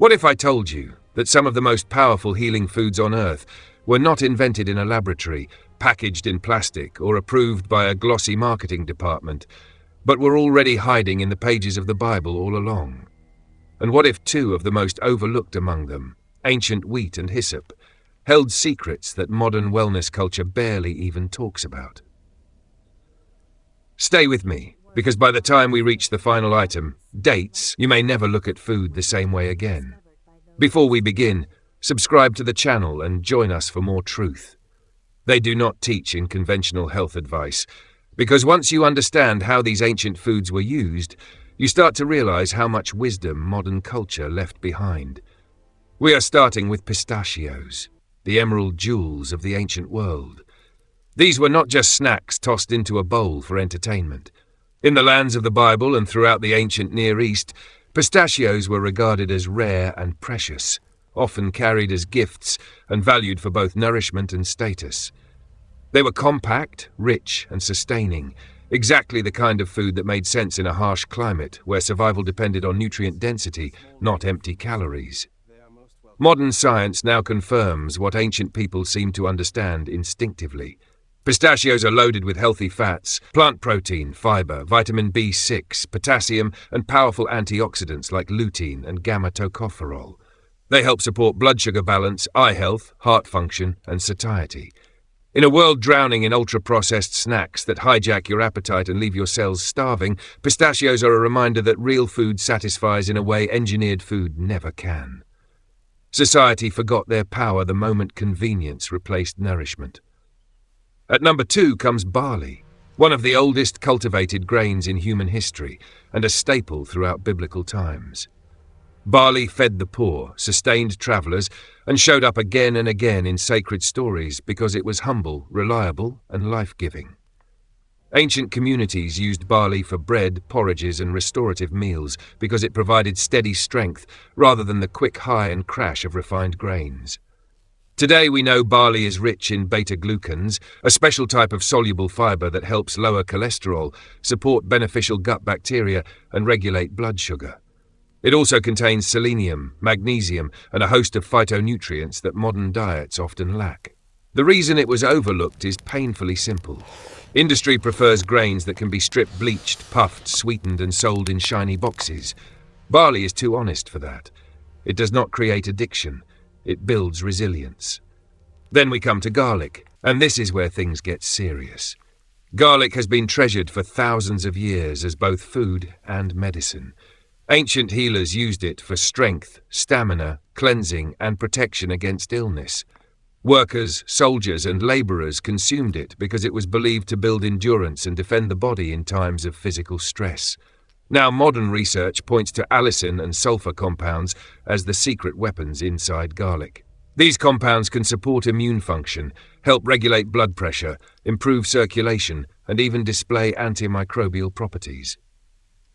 What if I told you that some of the most powerful healing foods on Earth were not invented in a laboratory, packaged in plastic, or approved by a glossy marketing department, but were already hiding in the pages of the Bible all along? And what if two of the most overlooked among them, ancient wheat and hyssop, held secrets that modern wellness culture barely even talks about? Stay with me, because by the time we reach the final item, dates, you may never look at food the same way again. Before we begin, subscribe to the channel and join us for more truth. They do not teach in conventional health advice, because once you understand how these ancient foods were used, you start to realize how much wisdom modern culture left behind. We are starting with pistachios, the emerald jewels of the ancient world. These were not just snacks tossed into a bowl for entertainment. In the lands of the Bible and throughout the ancient Near East, pistachios were regarded as rare and precious, often carried as gifts and valued for both nourishment and status. They were compact, rich, and sustaining, exactly the kind of food that made sense in a harsh climate where survival depended on nutrient density, not empty calories. Modern science now confirms what ancient people seemed to understand instinctively. Pistachios are loaded with healthy fats, plant protein, fiber, vitamin B6, potassium, and powerful antioxidants like lutein and gamma-tocopherol. They help support blood sugar balance, eye health, heart function, and satiety. In a world drowning in ultra-processed snacks that hijack your appetite and leave your cells starving, pistachios are a reminder that real food satisfies in a way engineered food never can. Society forgot their power the moment convenience replaced nourishment. At number 2 comes barley, one of the oldest cultivated grains in human history and a staple throughout biblical times. Barley fed the poor, sustained travelers, and showed up again and again in sacred stories because it was humble, reliable, and life-giving. Ancient communities used barley for bread, porridges, and restorative meals because it provided steady strength rather than the quick high and crash of refined grains. Today we know barley is rich in beta-glucans, a special type of soluble fiber that helps lower cholesterol, support beneficial gut bacteria, and regulate blood sugar. It also contains selenium, magnesium, and a host of phytonutrients that modern diets often lack. The reason it was overlooked is painfully simple. Industry prefers grains that can be strip bleached, puffed, sweetened, and sold in shiny boxes. Barley is too honest for that. It does not create addiction. It builds resilience. Then we come to garlic, and this is where things get serious. Garlic has been treasured for thousands of years as both food and medicine. Ancient healers used it for strength, stamina, cleansing, and protection against illness. Workers, soldiers, and laborers consumed it because it was believed to build endurance and defend the body in times of physical stress. Now modern research points to allicin and sulfur compounds as the secret weapons inside garlic. These compounds can support immune function, help regulate blood pressure, improve circulation, and even display antimicrobial properties.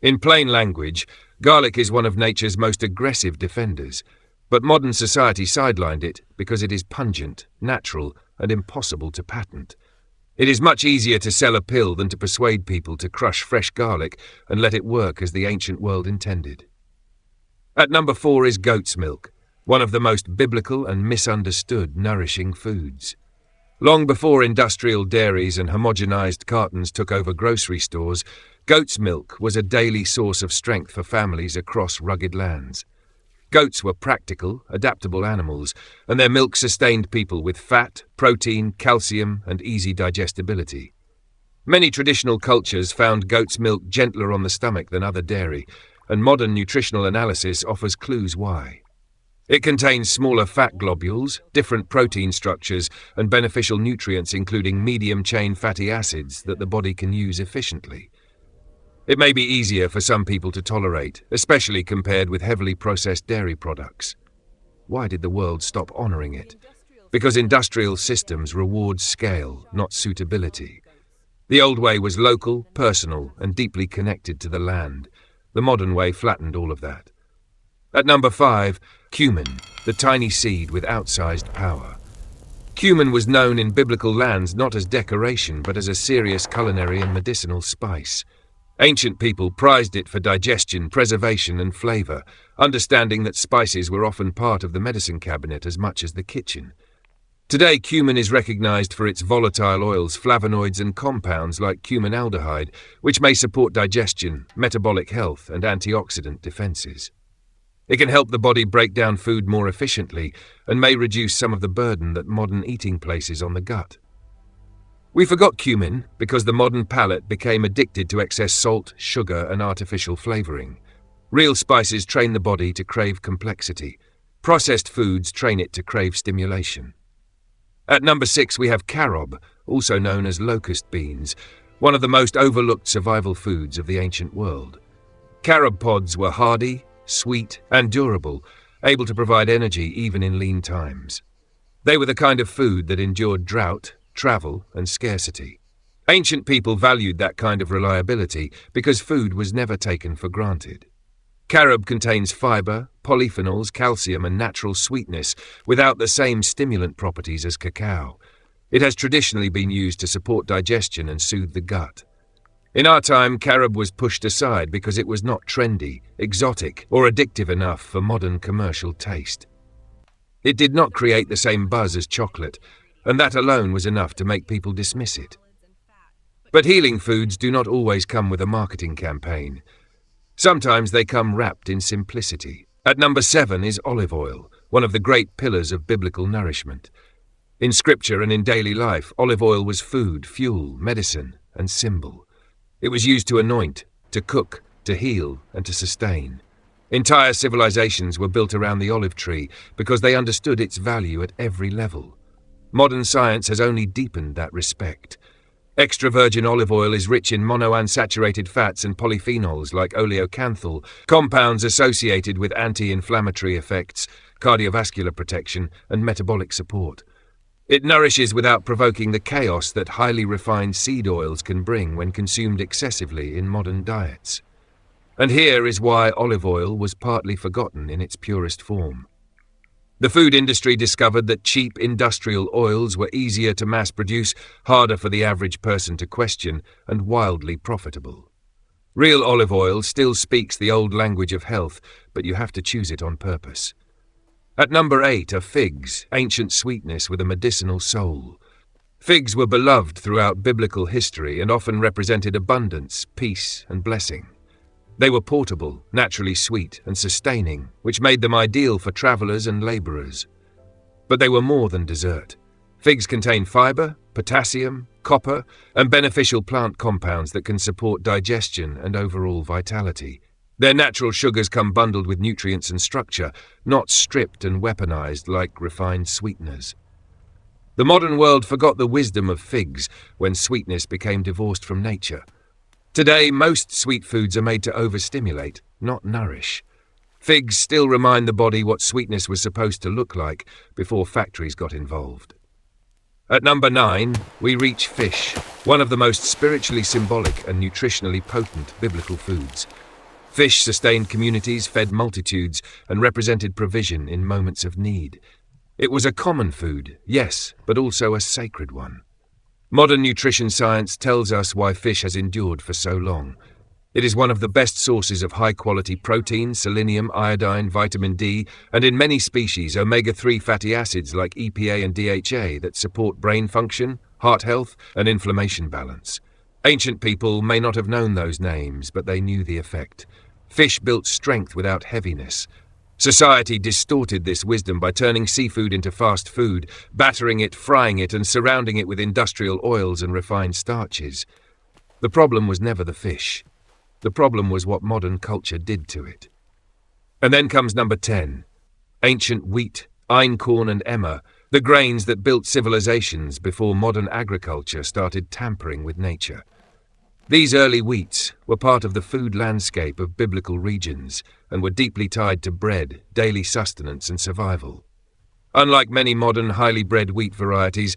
In plain language, garlic is one of nature's most aggressive defenders, but modern society sidelined it because it is pungent, natural, and impossible to patent. It is much easier to sell a pill than to persuade people to crush fresh garlic and let it work as the ancient world intended. At number 4 is goat's milk, one of the most biblical and misunderstood nourishing foods. Long before industrial dairies and homogenized cartons took over grocery stores, goat's milk was a daily source of strength for families across rugged lands. Goats were practical, adaptable animals, and their milk sustained people with fat, protein, calcium, and easy digestibility. Many traditional cultures found goat's milk gentler on the stomach than other dairy, and modern nutritional analysis offers clues why. It contains smaller fat globules, different protein structures, and beneficial nutrients including medium-chain fatty acids that the body can use efficiently. It may be easier for some people to tolerate, especially compared with heavily processed dairy products. Why did the world stop honoring it? Because industrial systems reward scale, not suitability. The old way was local, personal, and deeply connected to the land. The modern way flattened all of that. At number 5, cumin, the tiny seed with outsized power. Cumin was known in biblical lands not as decoration but as a serious culinary and medicinal spice. Ancient people prized it for digestion, preservation, and flavor, understanding that spices were often part of the medicine cabinet as much as the kitchen. Today, cumin is recognized for its volatile oils, flavonoids, and compounds like cuminaldehyde, which may support digestion, metabolic health, and antioxidant defenses. It can help the body break down food more efficiently and may reduce some of the burden that modern eating places on the gut. We forgot cumin because the modern palate became addicted to excess salt, sugar, and artificial flavoring. Real spices train the body to crave complexity. Processed foods train it to crave stimulation. At number 6, we have carob, also known as locust beans, one of the most overlooked survival foods of the ancient world. Carob pods were hardy, sweet, and durable, able to provide energy even in lean times. They were the kind of food that endured drought, travel, and scarcity. Ancient people valued that kind of reliability because food was never taken for granted. Carob contains fiber, polyphenols, calcium, and natural sweetness without the same stimulant properties as cacao. It has traditionally been used to support digestion and soothe the gut. In our time, carob was pushed aside because it was not trendy, exotic, or addictive enough for modern commercial taste. It did not create the same buzz as chocolate, and that alone was enough to make people dismiss it. But healing foods do not always come with a marketing campaign. Sometimes they come wrapped in simplicity. At number 7 is olive oil, one of the great pillars of biblical nourishment. In scripture and in daily life, olive oil was food, fuel, medicine, and symbol. It was used to anoint, to cook, to heal, and to sustain. Entire civilizations were built around the olive tree because they understood its value at every level. Modern science has only deepened that respect. Extra virgin olive oil is rich in monounsaturated fats and polyphenols like oleocanthal, compounds associated with anti-inflammatory effects, cardiovascular protection, and metabolic support. It nourishes without provoking the chaos that highly refined seed oils can bring when consumed excessively in modern diets. And here is why olive oil was partly forgotten in its purest form. The food industry discovered that cheap industrial oils were easier to mass-produce, harder for the average person to question, and wildly profitable. Real olive oil still speaks the old language of health, but you have to choose it on purpose. At number 8 are figs, ancient sweetness with a medicinal soul. Figs were beloved throughout biblical history and often represented abundance, peace, and blessing. They were portable, naturally sweet, and sustaining, which made them ideal for travelers and laborers. But they were more than dessert. Figs contain fiber, potassium, copper, and beneficial plant compounds that can support digestion and overall vitality. Their natural sugars come bundled with nutrients and structure, not stripped and weaponized like refined sweeteners. The modern world forgot the wisdom of figs when sweetness became divorced from nature. Today, most sweet foods are made to overstimulate, not nourish. Figs still remind the body what sweetness was supposed to look like before factories got involved. At number 9, we reach fish, one of the most spiritually symbolic and nutritionally potent biblical foods. Fish sustained communities, fed multitudes, and represented provision in moments of need. It was a common food, yes, but also a sacred one. Modern nutrition science tells us why fish has endured for so long. It is one of the best sources of high-quality protein, selenium, iodine, vitamin D, and in many species, omega-3 fatty acids like EPA and DHA that support brain function, heart health, and inflammation balance. Ancient people may not have known those names, but they knew the effect. Fish built strength without heaviness. Society distorted this wisdom by turning seafood into fast food, battering it, frying it, and surrounding it with industrial oils and refined starches. The problem was never the fish. The problem was what modern culture did to it. And then comes number 10. Ancient wheat, einkorn, and emmer, the grains that built civilizations before modern agriculture started tampering with nature. These early wheats were part of the food landscape of biblical regions and were deeply tied to bread, daily sustenance, and survival. Unlike many modern highly bred wheat varieties,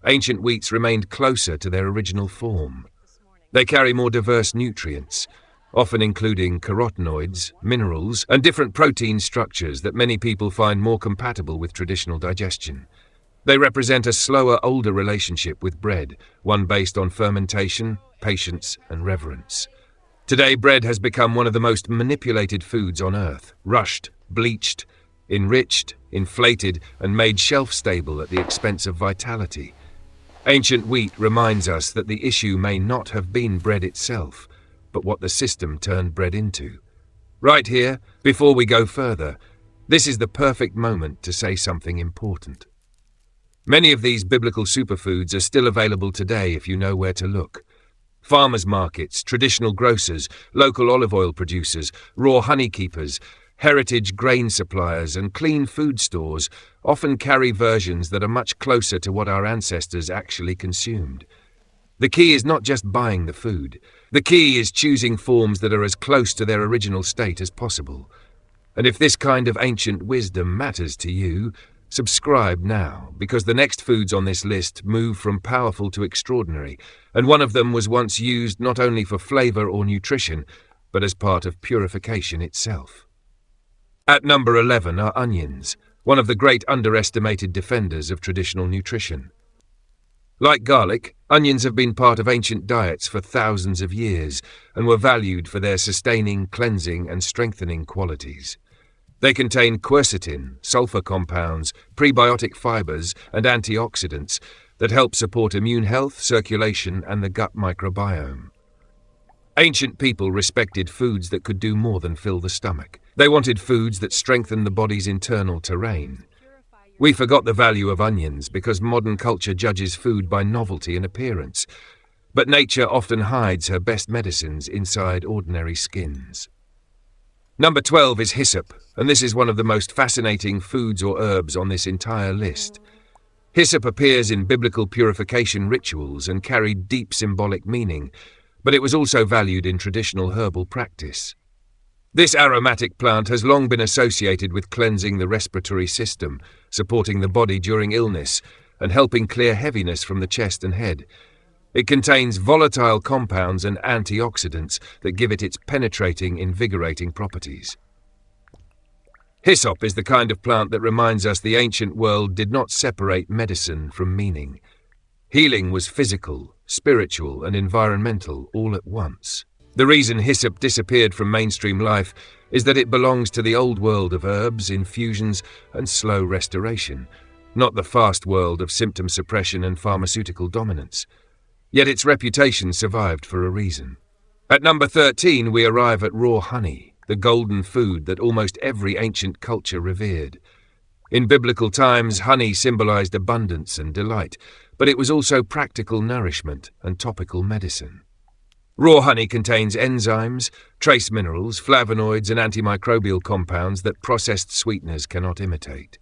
ancient wheats remained closer to their original form. They carry more diverse nutrients, often including carotenoids, minerals, and different protein structures that many people find more compatible with traditional digestion. They represent a slower, older relationship with bread, one based on fermentation, patience, and reverence. Today, bread has become one of the most manipulated foods on earth, rushed, bleached, enriched, inflated, and made shelf-stable at the expense of vitality. Ancient wheat reminds us that the issue may not have been bread itself, but what the system turned bread into. Right here, before we go further, this is the perfect moment to say something important. Many of these biblical superfoods are still available today if you know where to look. Farmers' markets, traditional grocers, local olive oil producers, raw honey keepers, heritage grain suppliers, and clean food stores often carry versions that are much closer to what our ancestors actually consumed. The key is not just buying the food. The key is choosing forms that are as close to their original state as possible. And if this kind of ancient wisdom matters to you, subscribe now, because the next foods on this list move from powerful to extraordinary, and one of them was once used not only for flavor or nutrition, but as part of purification itself. At number 11 are onions, one of the great underestimated defenders of traditional nutrition. Like garlic, onions have been part of ancient diets for thousands of years and were valued for their sustaining, cleansing, and strengthening qualities. They contain quercetin, sulfur compounds, prebiotic fibers, and antioxidants that help support immune health, circulation, and the gut microbiome. Ancient people respected foods that could do more than fill the stomach. They wanted foods that strengthened the body's internal terrain. We forgot the value of onions because modern culture judges food by novelty and appearance, but nature often hides her best medicines inside ordinary skins. Number 12 is hyssop, and this is one of the most fascinating foods or herbs on this entire list. Hyssop appears in biblical purification rituals and carried deep symbolic meaning, but it was also valued in traditional herbal practice. This aromatic plant has long been associated with cleansing the respiratory system, supporting the body during illness, and helping clear heaviness from the chest and head. It contains volatile compounds and antioxidants that give it its penetrating, invigorating properties. Hyssop is the kind of plant that reminds us the ancient world did not separate medicine from meaning. Healing was physical, spiritual, and environmental all at once. The reason hyssop disappeared from mainstream life is that it belongs to the old world of herbs, infusions, and slow restoration, not the fast world of symptom suppression and pharmaceutical dominance. Yet its reputation survived for a reason. At number 13, we arrive at raw honey, the golden food that almost every ancient culture revered. In biblical times, honey symbolized abundance and delight, but it was also practical nourishment and topical medicine. Raw honey contains enzymes, trace minerals, flavonoids, and antimicrobial compounds that processed sweeteners cannot imitate.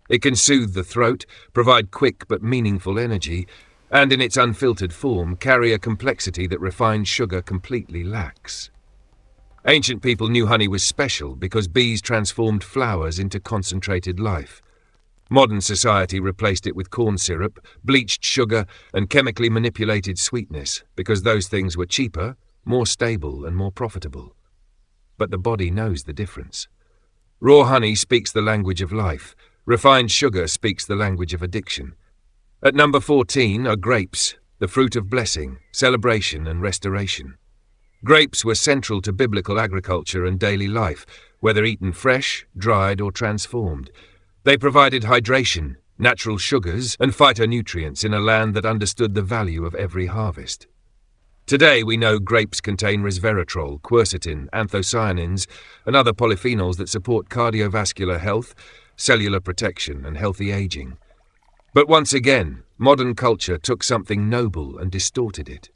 It can soothe the throat, provide quick but meaningful energy, and in its unfiltered form carry a complexity that refined sugar completely lacks. Ancient people knew honey was special because bees transformed flowers into concentrated life. Modern society replaced it with corn syrup, bleached sugar, and chemically manipulated sweetness because those things were cheaper, more stable, and more profitable. But the body knows the difference. Raw honey speaks the language of life. Refined sugar speaks the language of addiction. At number 14 are grapes, the fruit of blessing, celebration, and restoration. Grapes were central to biblical agriculture and daily life, whether eaten fresh, dried, or transformed. They provided hydration, natural sugars, and phytonutrients in a land that understood the value of every harvest. Today we know grapes contain resveratrol, quercetin, anthocyanins, and other polyphenols that support cardiovascular health, cellular protection, and healthy aging. But once again, modern culture took something noble and distorted it.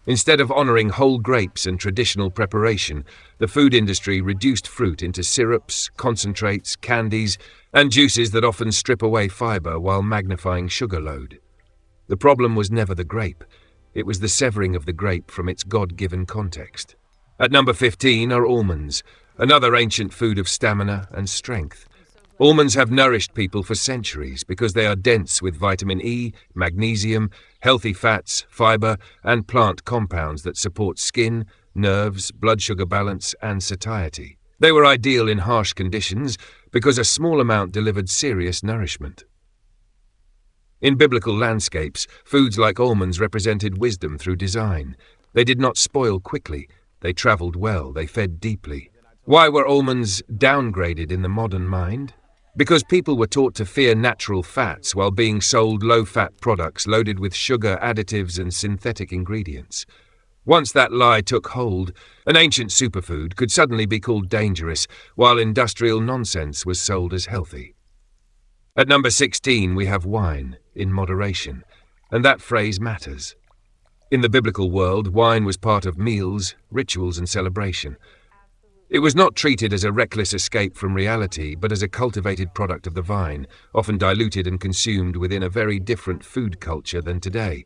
Instead of honoring whole grapes and traditional preparation, the food industry reduced fruit into syrups, concentrates, candies, and juices that often strip away fiber while magnifying sugar load. The problem was never the grape. It was the severing of the grape from its God-given context. At number 15 are almonds, another ancient food of stamina and strength. Almonds have nourished people for centuries because they are dense with vitamin E, magnesium, healthy fats, fiber, and plant compounds that support skin, nerves, blood sugar balance, and satiety. They were ideal in harsh conditions because a small amount delivered serious nourishment. In biblical landscapes, foods like almonds represented wisdom through design. They did not spoil quickly. They travelled well, they fed deeply. Why were almonds downgraded in the modern mind? Because people were taught to fear natural fats while being sold low-fat products loaded with sugar, additives and synthetic ingredients. Once that lie took hold, an ancient superfood could suddenly be called dangerous, while industrial nonsense was sold as healthy. At number 16 we have wine, in moderation, and that phrase matters. In the biblical world, wine was part of meals, rituals and celebration. It was not treated as a reckless escape from reality, but as a cultivated product of the vine, often diluted and consumed within a very different food culture than today.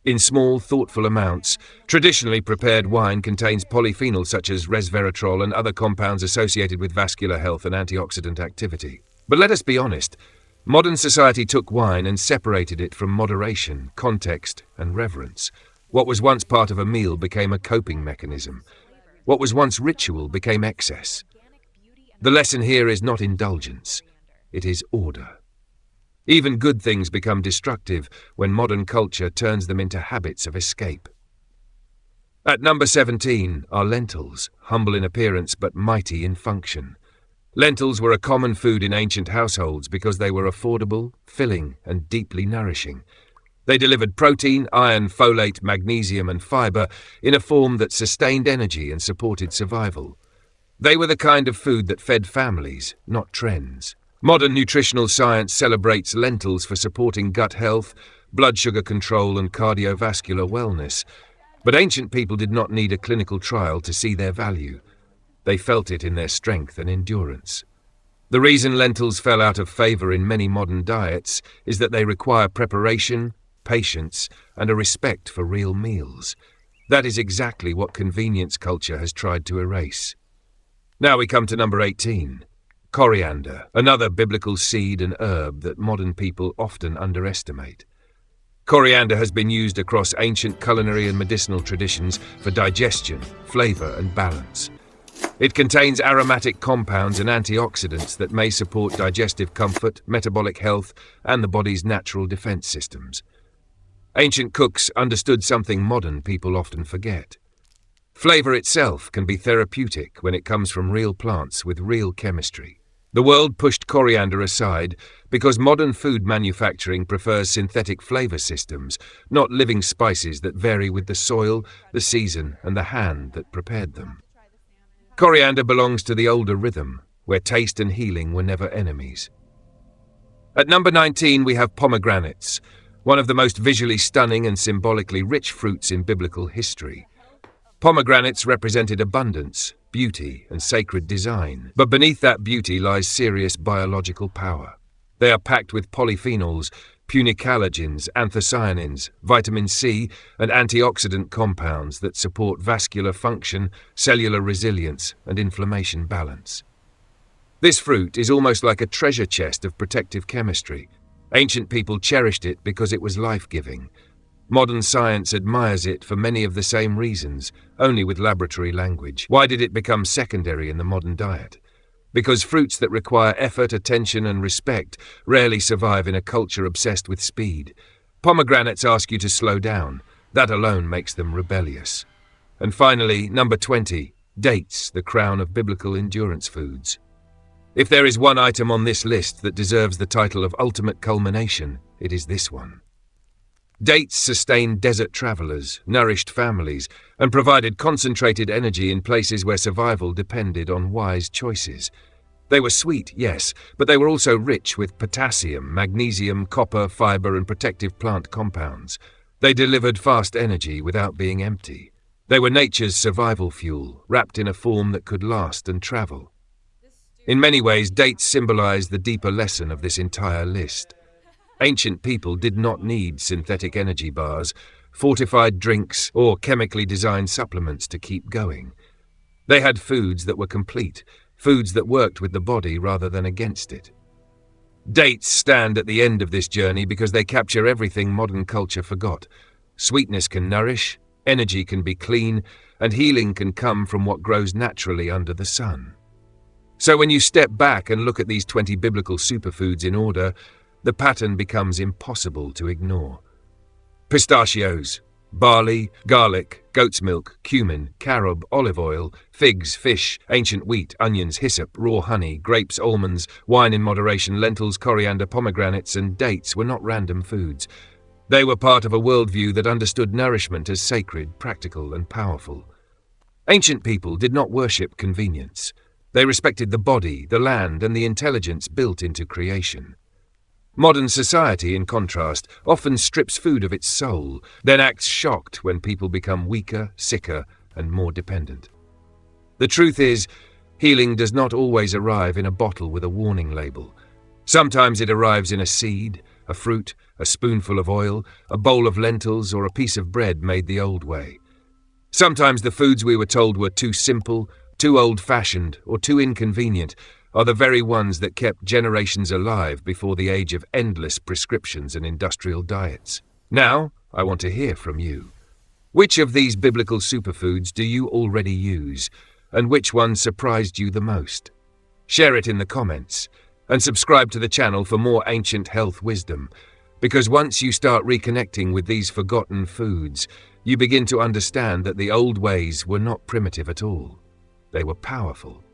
In small, thoughtful amounts, traditionally prepared wine contains polyphenols such as resveratrol and other compounds associated with vascular health and antioxidant activity. But let us be honest, modern society took wine and separated it from moderation, context, and reverence. What was once part of a meal became a coping mechanism. What was once ritual became excess. The lesson here is not indulgence, it is order. Even good things become destructive when modern culture turns them into habits of escape. At number 17 are lentils, humble in appearance but mighty in function. Lentils were a common food in ancient households because they were affordable, filling, and deeply nourishing. They delivered protein, iron, folate, magnesium, and fiber in a form that sustained energy and supported survival. They were the kind of food that fed families, not trends. Modern nutritional science celebrates lentils for supporting gut health, blood sugar control, and cardiovascular wellness. But ancient people did not need a clinical trial to see their value. They felt it in their strength and endurance. The reason lentils fell out of favor in many modern diets is that they require preparation, patience, and a respect for real meals. That is exactly what convenience culture has tried to erase. Now we come to number 18. Coriander, another biblical seed and herb that modern people often underestimate. Coriander has been used across ancient culinary and medicinal traditions for digestion, flavor, and balance. It contains aromatic compounds and antioxidants that may support digestive comfort, metabolic health, and the body's natural defense systems. Ancient cooks understood something modern people often forget. Flavor itself can be therapeutic when it comes from real plants with real chemistry. The world pushed coriander aside because modern food manufacturing prefers synthetic flavor systems, not living spices that vary with the soil, the season, and the hand that prepared them. Coriander belongs to the older rhythm, where taste and healing were never enemies. At number 19 we have pomegranates, one of the most visually stunning and symbolically rich fruits in biblical history. Pomegranates represented abundance, beauty, and sacred design, but beneath that beauty lies serious biological power. They are packed with polyphenols, punicalagins, anthocyanins, vitamin C, and antioxidant compounds that support vascular function, cellular resilience, and inflammation balance. This fruit is almost like a treasure chest of protective chemistry. Ancient people cherished it because it was life-giving. Modern science admires it for many of the same reasons, only with laboratory language. Why did it become secondary in the modern diet? Because fruits that require effort, attention, and respect rarely survive in a culture obsessed with speed. Pomegranates ask you to slow down. That alone makes them rebellious. And finally, number 20, dates, the crown of biblical endurance foods. If there is one item on this list that deserves the title of ultimate culmination, it is this one. Dates sustained desert travelers, nourished families, and provided concentrated energy in places where survival depended on wise choices. They were sweet, yes, but they were also rich with potassium, magnesium, copper, fiber, and protective plant compounds. They delivered fast energy without being empty. They were nature's survival fuel, wrapped in a form that could last and travel. In many ways, dates symbolize the deeper lesson of this entire list. Ancient people did not need synthetic energy bars, fortified drinks, or chemically designed supplements to keep going. They had foods that were complete, foods that worked with the body rather than against it. Dates stand at the end of this journey because they capture everything modern culture forgot. Sweetness can nourish, energy can be clean, and healing can come from what grows naturally under the sun. So when you step back and look at these 20 biblical superfoods in order, the pattern becomes impossible to ignore. Pistachios, barley, garlic, goat's milk, cumin, carob, olive oil, figs, fish, ancient wheat, onions, hyssop, raw honey, grapes, almonds, wine in moderation, lentils, coriander, pomegranates, and dates were not random foods. They were part of a worldview that understood nourishment as sacred, practical, and powerful. Ancient people did not worship convenience. They respected the body, the land, and the intelligence built into creation. Modern society, in contrast, often strips food of its soul, then acts shocked when people become weaker, sicker, and more dependent. The truth is, healing does not always arrive in a bottle with a warning label. Sometimes it arrives in a seed, a fruit, a spoonful of oil, a bowl of lentils, or a piece of bread made the old way. Sometimes the foods we were told were too simple, too old-fashioned, or too inconvenient are the very ones that kept generations alive before the age of endless prescriptions and industrial diets. Now, I want to hear from you. Which of these biblical superfoods do you already use, and which one surprised you the most? Share it in the comments, and subscribe to the channel for more ancient health wisdom, because once you start reconnecting with these forgotten foods, you begin to understand that the old ways were not primitive at all. They were powerful.